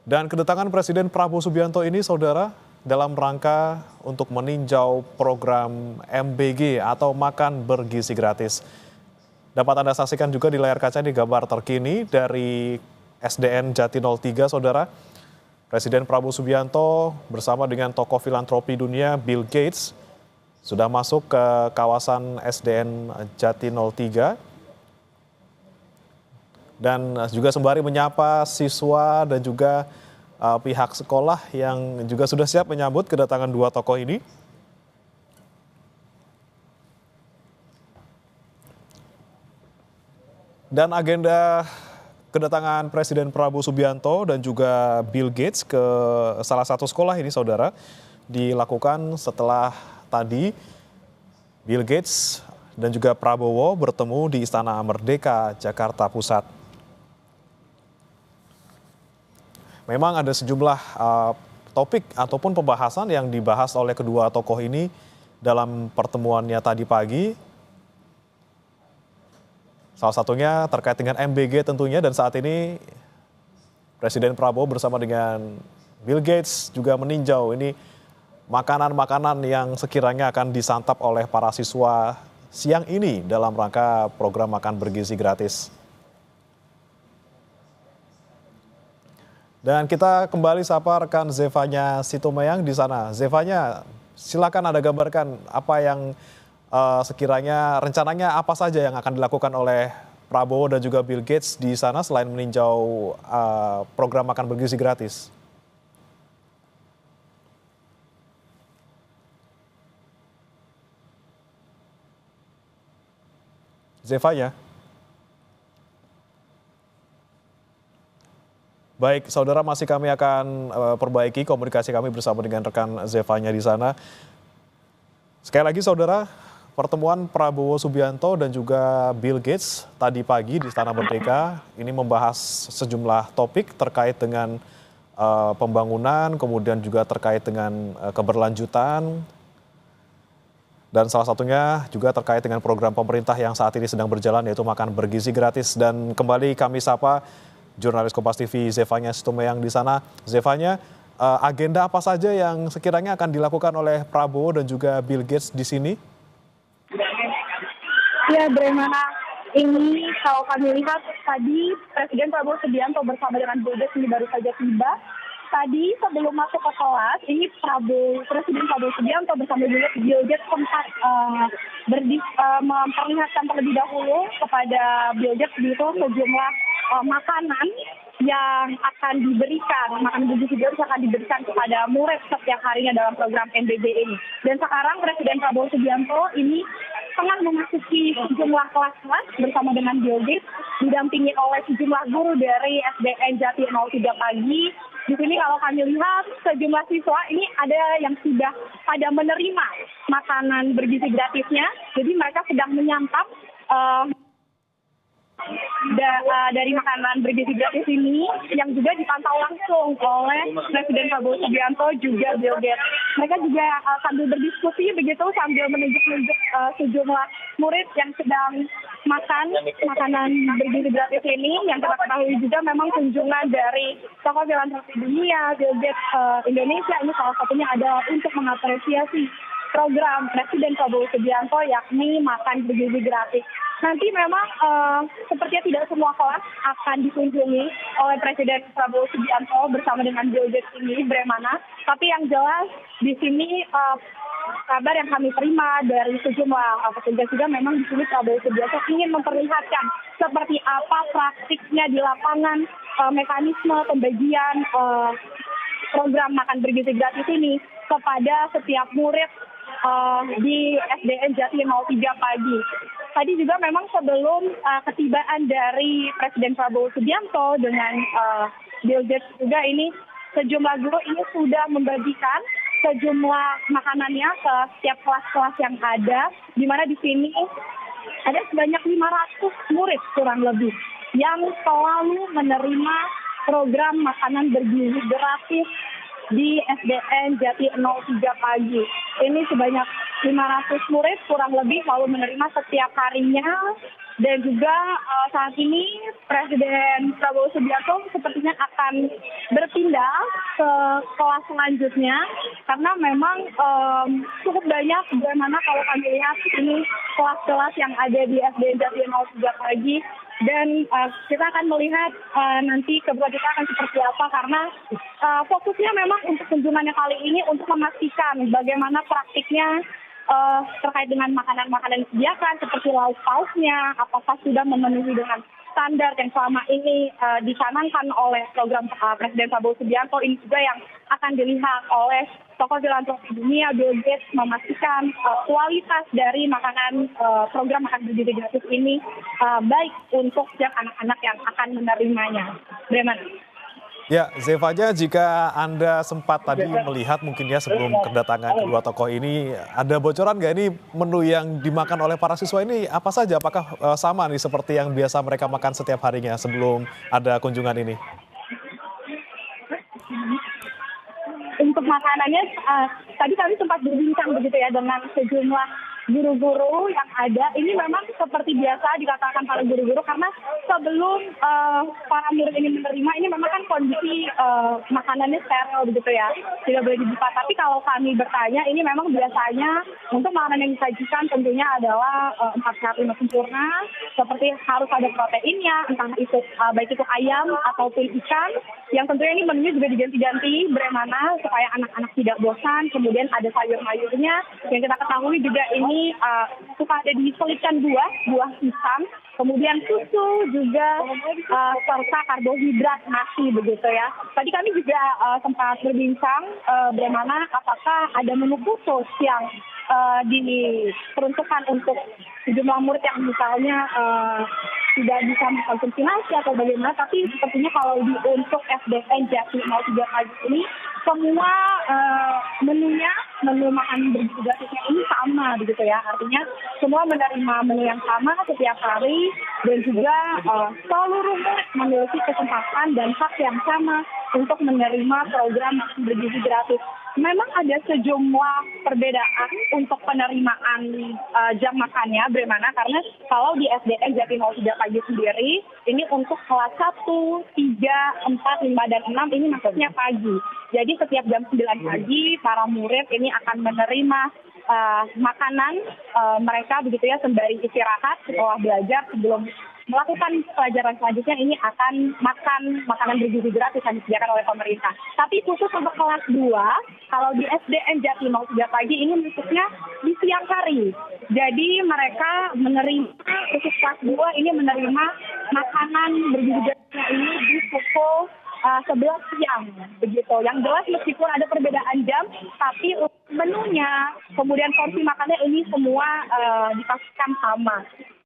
Dan kedatangan Presiden Prabowo Subianto ini, saudara, dalam rangka untuk meninjau program MBG atau Makan Bergizi Gratis. Dapat Anda saksikan juga di layar kaca di gambar terkini dari SDN Jati 03, saudara. Presiden Prabowo Subianto bersama dengan tokoh filantropi dunia Bill Gates sudah masuk ke kawasan SDN Jati 03. Dan juga sembari menyapa siswa dan juga pihak sekolah yang juga sudah siap menyambut kedatangan dua tokoh ini. Dan agenda kedatangan Presiden Prabowo Subianto dan juga Bill Gates ke salah satu sekolah ini, saudara, dilakukan setelah tadi Bill Gates dan juga Prabowo bertemu di Istana Merdeka, Jakarta Pusat. Memang ada sejumlah topik ataupun pembahasan yang dibahas oleh kedua tokoh ini dalam pertemuannya tadi pagi. Salah satunya terkait dengan MBG tentunya, dan saat ini Presiden Prabowo bersama dengan Bill Gates juga meninjau ini makanan-makanan yang sekiranya akan disantap oleh para siswa siang ini dalam rangka program Makan Bergizi Gratis. Dan kita kembali sapa rekan Zevanya Situmeyang di sana. Zevanya, silakan Anda gambarkan apa yang sekiranya rencananya apa saja yang akan dilakukan oleh Prabowo dan juga Bill Gates di sana selain meninjau program Makan Bergizi Gratis. Zevanya. Baik, saudara, masih kami akan perbaiki komunikasi kami bersama dengan rekan Zevanya di sana. Sekali lagi, saudara, pertemuan Prabowo Subianto dan juga Bill Gates tadi pagi di Istana Merdeka ini membahas sejumlah topik terkait dengan pembangunan, kemudian juga terkait dengan keberlanjutan, dan salah satunya juga terkait dengan program pemerintah yang saat ini sedang berjalan, yaitu Makan Bergizi Gratis. Dan kembali kami sapa jurnalis Kompas TV Zevanya Situmeyang di sana. Zevanya, agenda apa saja yang sekiranya akan dilakukan oleh Prabowo dan juga Bill Gates di sini? Ya, Bremana, ini kalau kami lihat tadi Presiden Prabowo Subianto bersama dengan Bill Gates ini baru saja tiba. Tadi sebelum masuk ke kelas, ini Presiden Prabowo Subianto bersama Bill Gates sempat memperlihatkan terlebih dahulu kepada Bill Gates itu sejumlah makanan yang akan diberikan, makanan bergizi gratis akan diberikan kepada murid setiap harinya dalam program MBG ini. Dan sekarang Presiden Prabowo Subianto ini tengah memasuki sejumlah kelas-kelas bersama dengan Bill Gates, didampingi oleh sejumlah guru dari SDN Jati 03 pagi. Di sini kalau kami lihat sejumlah siswa ini ada yang sudah pada menerima makanan bergizi gratisnya, jadi mereka sedang menyantap dari makanan bergizi gratis ini yang juga dipantau langsung oleh Presiden Prabowo Subianto juga Bill Gates. Mereka juga sambil berdiskusi begitu sambil menunjuk-nunjuk sejumlah murid yang sedang makan makanan bergizi gratis ini. Yang kita ketahui juga memang kunjungan dari tokoh filantropi dunia, Bill Gates Indonesia ini salah satunya adalah untuk mengapresiasi program Presiden Prabowo Subianto yakni Makan Bergizi Gratis. Nanti memang sepertinya tidak semua kelas akan dikunjungi oleh Presiden Prabowo Subianto bersama dengan Bill Gates ini, Bremana. Tapi yang jelas di sini kabar yang kami terima dari sejumlah petugas juga memang di sini Prabowo Subianto ingin memperlihatkan seperti apa praktiknya di lapangan mekanisme pembagian program Makan Bergizi Gratis ini kepada setiap murid di SDN Jati 03 pagi. Tadi juga memang sebelum ketibaan dari Presiden Prabowo Subianto dengan Bill Gates juga ini sejumlah guru ini sudah membagikan sejumlah makanannya ke setiap kelas-kelas yang ada, di mana di sini ada sebanyak 500 murid kurang lebih yang selalu menerima program makanan bergizi gratis di SDN Jati 03 pagi. Ini sebanyak 500 murid kurang lebih selalu menerima setiap harinya. Dan juga saat ini Presiden Prabowo Subianto sepertinya akan berpindah ke kelas selanjutnya karena memang cukup banyak bagaimana kalau kami lihat ini kelas-kelas yang ada di SD Jati 03 pagi dan kita akan melihat nanti kebutuhan kita akan seperti apa karena fokusnya memang untuk kunjungannya kali ini untuk memastikan bagaimana praktiknya terkait dengan makanan-makanan yang disediakan seperti lauk pauknya, apakah sudah memenuhi dengan standar yang selama ini dicanangkan oleh program Presiden Prabowo Subianto. Ini juga yang akan dilihat oleh tokoh filantropi dunia, Bill Gates, memastikan kualitas dari makanan program makan bergizi gratis ini baik untuk setiap anak-anak yang akan menerimanya. Bagaimana? Ya, Zevanya, jika Anda sempat tadi melihat mungkin ya sebelum kedatangan kedua tokoh ini, ada bocoran nggak ini menu yang dimakan oleh para siswa ini apa saja? Apakah sama nih seperti yang biasa mereka makan setiap harinya sebelum ada kunjungan ini? Untuk makanannya, tadi kami sempat berbincang begitu ya dengan sejumlah guru-guru yang ada. Ini memang seperti biasa dikatakan para guru-guru karena sebelum para murid ini menerima, ini memang kan kondisi makanannya steril begitu ya, tidak boleh dibuka. Tapi kalau kami bertanya, ini memang biasanya untuk makanan yang disajikan tentunya adalah 4 sehat 5 sempurna, seperti harus ada proteinnya, entah itu baik itu ayam ataupun ikan, yang tentunya ini menunya juga diganti-ganti bagaimana supaya anak-anak tidak bosan. Kemudian ada sayur-mayurnya yang kita ketahui juga ini suka ada diselipkan buah pisang, kemudian susu juga serta karbohidrat nasi begitu ya. Tadi kami juga sempat berbincang bagaimana apakah ada menu khusus yang diperuntukkan untuk sejumlah murid yang misalnya tidak bisa mengkonsumsi nasi atau bagaimana, tapi sepertinya kalau untuk SDN Jati 03 pagi ini semua menu makan bergizi gratisnya ini sama begitu ya, artinya semua menerima menu yang sama setiap hari dan juga seluruh murid memiliki kesempatan dan hak yang sama untuk menerima program makan bergizi gratis. Memang ada sejumlah perbedaan untuk penerimaan jam makannya, bagaimana karena kalau di SDN Jati 03 pagi sendiri, ini untuk kelas 1, 3, 4, 5, dan 6 ini maksudnya pagi. Jadi setiap jam 9 pagi, para murid ini akan menerima makanan mereka begitu ya sembari istirahat setelah belajar sebelum melakukan pelajaran selanjutnya ini akan makan makanan bergizi gratis yang disediakan oleh pemerintah. Tapi khusus untuk kelas 2, kalau di SDN Jati 03 pagi ini maksudnya di siang hari. Jadi mereka menerima, khusus kelas 2 ini menerima makanan bergizi gratisnya ini di pukul 11 siang begitu. Yang jelas meskipun ada perbedaan jam, tapi menunya, kemudian porsi makannya ini semua dipastikan sama.